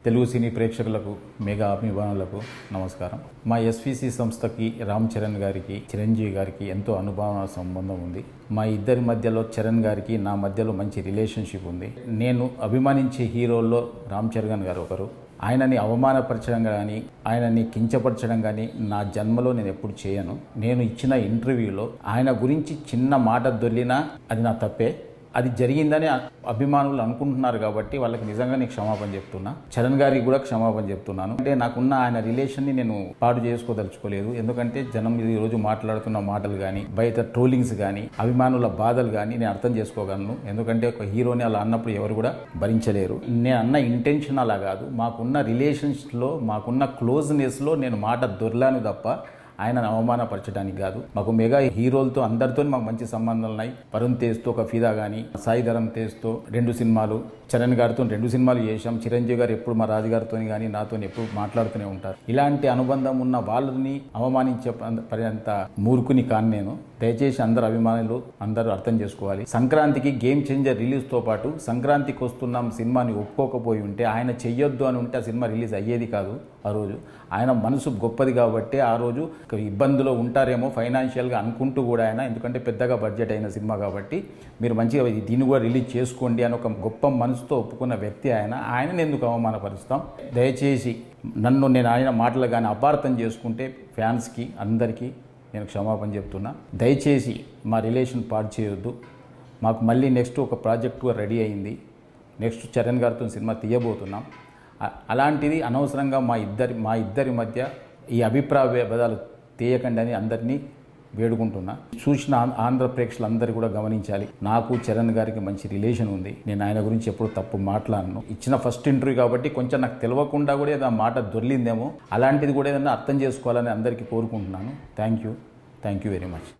తెలుగు సినీ ప్రేక్షకులకు మెగా అభిమానులకు నమస్కారం. మా ఎస్విసి సంస్థకి రామ్ చరణ్ గారికి చిరంజీవి గారికి ఎంతో అనుభవ సంబంధం ఉంది. మా ఇద్దరి మధ్యలో చరణ్ గారికి నా మధ్యలో మంచి రిలేషన్షిప్ ఉంది. నేను అభిమానించే హీరోల్లో రామ్ చరణ్ గారు ఒకరు. ఆయనని అవమానపరచడం కానీ ఆయనని కించపరచడం కానీ నా జన్మలో నేను ఎప్పుడు చేయను. నేను ఇచ్చిన ఇంటర్వ్యూలో ఆయన గురించి చిన్న మాట దొర్లినా అది నా తప్పే. అది జరిగిందని అభిమానులు అనుకుంటున్నారు కాబట్టి వాళ్ళకి నిజంగా నేను క్షమాపణ చెప్తున్నా. చరణ్ గారికి కూడా క్షమాపణ చెప్తున్నాను. అంటే నాకున్న ఆయన రిలేషన్ని నేను పాడు చేసుకోదలుచుకోలేదు. ఎందుకంటే జనం ఈ రోజు మాట్లాడుతున్న మాటలు కానీ బయట ట్రోలింగ్స్ కానీ అభిమానుల బాధలు కానీ నేను అర్థం చేసుకోగలను. ఎందుకంటే ఒక హీరోని అలా అన్నప్పుడు ఎవరు కూడా భరించలేరు. నేను అన్న ఇంటెన్షన్ అలా కాదు. మాకున్న రిలేషన్స్లో మాకున్న క్లోజ్నెస్లో నేను మాట దొర్లాను తప్ప ఆయనను అవమానపరచడానికి కాదు. మాకు మెగా హీరోలతో అందరితో మాకు మంచి సంబంధాలు ఉన్నాయి. వరుణ్ తేజ్తో ఒక ఫిదా కానీ, సాయి ధరమ్ తేజ్తో 2 సినిమాలు, చరణ్ గారితో 2 సినిమాలు చేశాం. చిరంజీవి గారు ఎప్పుడు మా రాజుగారితో కానీ నాతో ఎప్పుడు మాట్లాడుతూనే ఉంటారు. ఇలాంటి అనుబంధం ఉన్న వాళ్ళని అవమానించే పర్యంత మూర్ఖుని కాను నేను. దయచేసి అందరు అభిమానులు అందరూ అర్థం చేసుకోవాలి. సంక్రాంతికి గేమ్ చేంజర్ రిలీజ్తో పాటు సంక్రాంతికి వస్తున్నాం సినిమాని ఒప్పుకోకపోయి ఉంటే, ఆయన చెయ్యొద్దు అని ఉంటే ఆ సినిమా రిలీజ్ అయ్యేది కాదు. ఆ రోజు ఆయన మనసు గొప్పది కాబట్టి ఆ రోజు ఇబ్బందులో ఉంటారేమో ఫైనాన్షియల్గా అనుకుంటూ కూడా ఆయన, ఎందుకంటే పెద్దగా బడ్జెట్ అయిన సినిమా కాబట్టి మీరు మంచిగా దీన్ని కూడా రిలీజ్ చేసుకోండి అని ఒక గొప్ప మనసుతో ఒప్పుకున్న వ్యక్తి ఆయన. ఆయనను ఎందుకు అవమానపరుస్తాం? దయచేసి నేను ఆయన మాటలు కానీ అపార్థం చేసుకుంటే ఫ్యాన్స్కి అందరికీ నేను క్షమాపణ చెప్తున్నా. దయచేసి మా రిలేషన్ పాడు చేయొద్దు. మాకు మళ్ళీ నెక్స్ట్ ఒక ప్రాజెక్టు రెడీ అయింది. నెక్స్ట్ చరణ్ గారితో సినిమా తీయబోతున్నాం. అలాంటిది అనవసరంగా మా ఇద్దరి మధ్య ఈ అభిప్రాయ భేదాలు తీయకండి అని అందరినీ వేడుకుంటున్నా. చూసిన ఆంధ్ర ప్రేక్షకులందరూ కూడా గమనించాలి. నాకు చరణ్ గారికి మంచి రిలేషన్ ఉంది. నేను ఆయన గురించి ఎప్పుడు తప్పు మాట్లాడను. ఇచ్చిన ఫస్ట్ ఇంటర్వ్యూ కాబట్టి కొంచెం నాకు తెలియకుండా కూడా ఏదైనా మాట దొర్లిందేమో, అలాంటిది కూడా ఏదైనా అర్థం చేసుకోవాలని అందరికీ కోరుకుంటున్నాను. Thank you very much.